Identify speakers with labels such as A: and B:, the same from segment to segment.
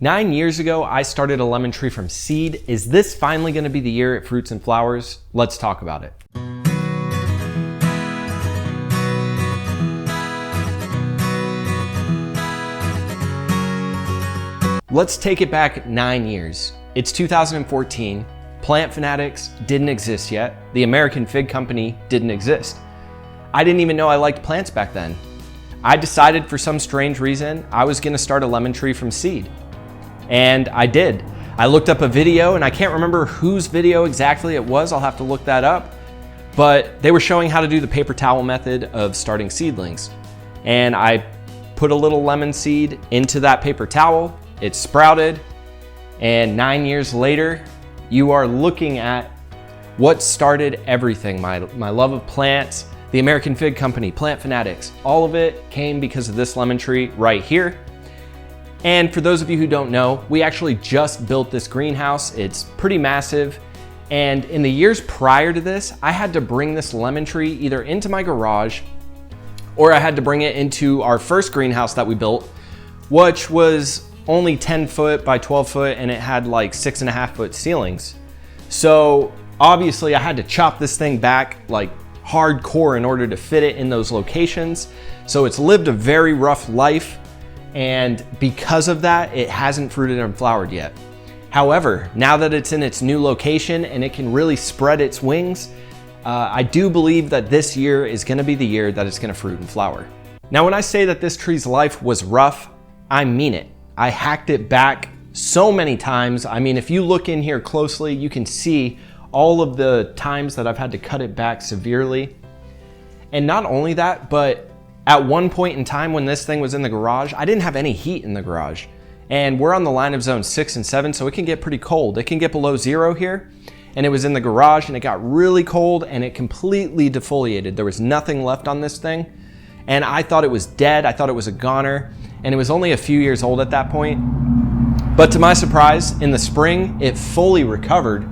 A: 9 years ago, I started a lemon tree from seed. Is this finally going to be the year it fruits and flowers? Let's talk about it. Let's take it back 9 years. It's 2014. Plant Fanatics didn't exist yet. The American fig company didn't exist. I didn't even know I liked plants back then. I decided for some strange reason I was going to start a lemon tree from seed. And I did. I looked up a video, and I can't remember whose video exactly it was. I'll have to look that up. But they were showing how to do the paper towel method of starting seedlings. And I put a little lemon seed into that paper towel. It sprouted. And 9 years later, you are looking at what started everything. My love of plants, the American Fig Company, Plant Fanatics, all of it came because of this lemon tree right here. And for those of you who don't know, we actually just built this greenhouse. It's pretty massive. And in the years prior to this, I had to bring this lemon tree either into my garage or I had to bring it into our first greenhouse that we built, which was only 10 foot by 12 foot and it had like 6.5 foot ceilings. So obviously I had to chop this thing back like hardcore in order to fit it in those locations. So it's lived a very rough life. And because of that, it hasn't fruited and flowered yet. However, now that it's in its new location and it can really spread its wings, I do believe that this year is gonna be the year that it's gonna fruit and flower. Now, when I say that this tree's life was rough, I mean it. I hacked it back so many times. I mean, if you look in here closely, you can see all of the times that I've had to cut it back severely. And not only that, but at one point in time when this thing was in the garage, I didn't have any heat in the garage. And we're on the line of zone 6 and 7, so it can get pretty cold. It can get below 0 here. And it was in the garage and it got really cold and it completely defoliated. There was nothing left on this thing. And I thought it was dead. I thought it was a goner. And it was only a few years old at that point. But to my surprise, in the spring, it fully recovered.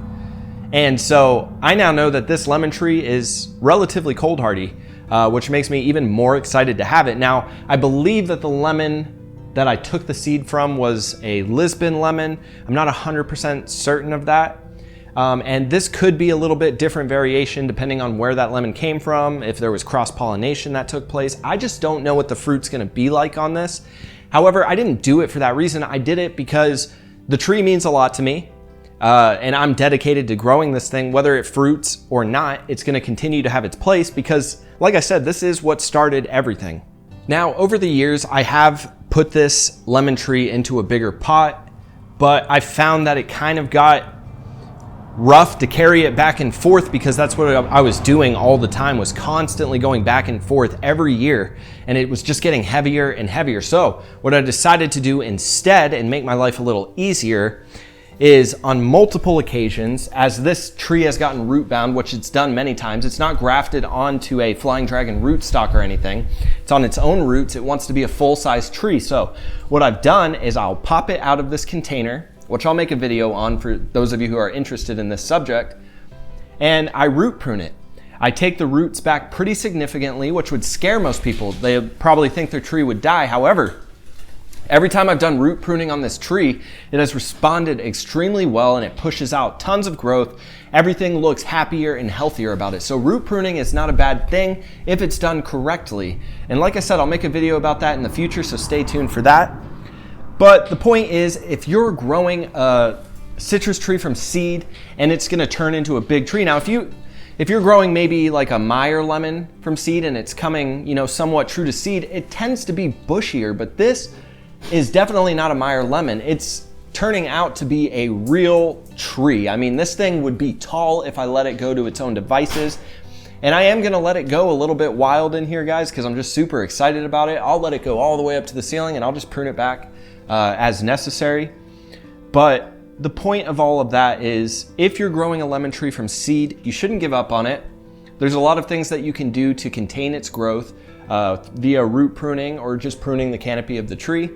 A: And so I now know that this lemon tree is relatively cold hardy. Which makes me even more excited to have it. Now, I believe that the lemon that I took the seed from was a Lisbon lemon. I'm not 100% certain of that. And this could be a little bit different variation depending on where that lemon came from, if there was cross-pollination that took place. I just don't know what the fruit's gonna be like on this. However, I didn't do it for that reason. I did it because the tree means a lot to me. And I'm dedicated to growing this thing, whether it fruits or not. It's gonna continue to have its place because, like I said, this is what started everything. Now, over the years, I have put this lemon tree into a bigger pot, but I found that it kind of got rough to carry it back and forth because that's what I was doing all the time, was constantly going back and forth every year, and it was just getting heavier and heavier. So what I decided to do instead, and make my life a little easier, is on multiple occasions, as this tree has gotten root bound, which it's done many times, it's not grafted onto a flying dragon rootstock or anything. It's on its own roots. It wants to be a full-size tree. So what I've done is I'll pop it out of this container, which I'll make a video on for those of you who are interested in this subject, and I root prune it. I take the roots back pretty significantly, which would scare most people. They probably think their tree would die. However, every time I've done root pruning on this tree, it has responded extremely well and it pushes out tons of growth. Everything looks happier and healthier about it. So root pruning is not a bad thing if it's done correctly. And like I said, I'll make a video about that in the future, so stay tuned for that. But the point is, if you're growing a citrus tree from seed and it's gonna turn into a big tree. Now, if you're growing maybe like a Meyer lemon from seed and it's coming, somewhat true to seed, it tends to be bushier, but this is definitely not a Meyer lemon. It's turning out to be a real tree. I mean, this thing would be tall if I let it go to its own devices. And I am gonna let it go a little bit wild in here, guys, because I'm just super excited about it. I'll let it go all the way up to the ceiling and I'll just prune it back as necessary. But the point of all of that is, if you're growing a lemon tree from seed, you shouldn't give up on it. There's a lot of things that you can do to contain its growth via root pruning or just pruning the canopy of the tree,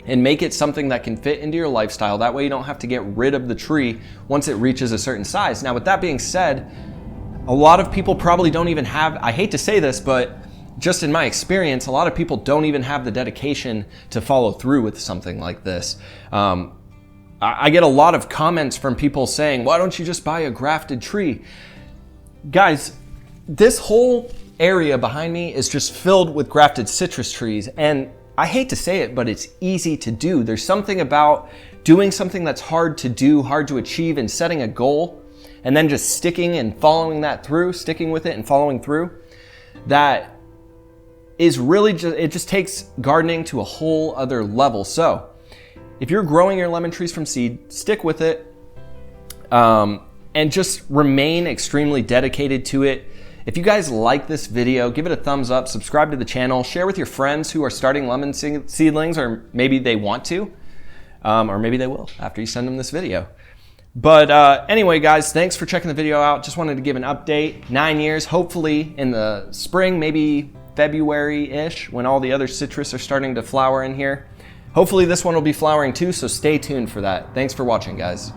A: and make it something that can fit into your lifestyle. That way you don't have to get rid of the tree once it reaches a certain size. Now, with that being said, a lot of people probably don't even have, I hate to say this, but just in my experience, a lot of people don't even have the dedication to follow through with something like this. I get a lot of comments from people saying, why don't you just buy a grafted tree? Guys, this whole area behind me is just filled with grafted citrus trees, and I hate to say it, but it's easy to do. There's something about doing something that's hard to do, hard to achieve, and setting a goal, and then just sticking and following that through, sticking with it and following through, that is really just, it just takes gardening to a whole other level. So if you're growing your lemon trees from seed, stick with it, and just remain extremely dedicated to it. If you guys like this video, give it a thumbs up, subscribe to the channel, share with your friends who are starting lemon seedlings, or maybe they want to, or maybe they will after you send them this video. But anyway, guys, thanks for checking the video out. Just wanted to give an update. 9 years, hopefully in the spring, maybe February-ish, when all the other citrus are starting to flower in here. Hopefully this one will be flowering too, so stay tuned for that. Thanks for watching, guys.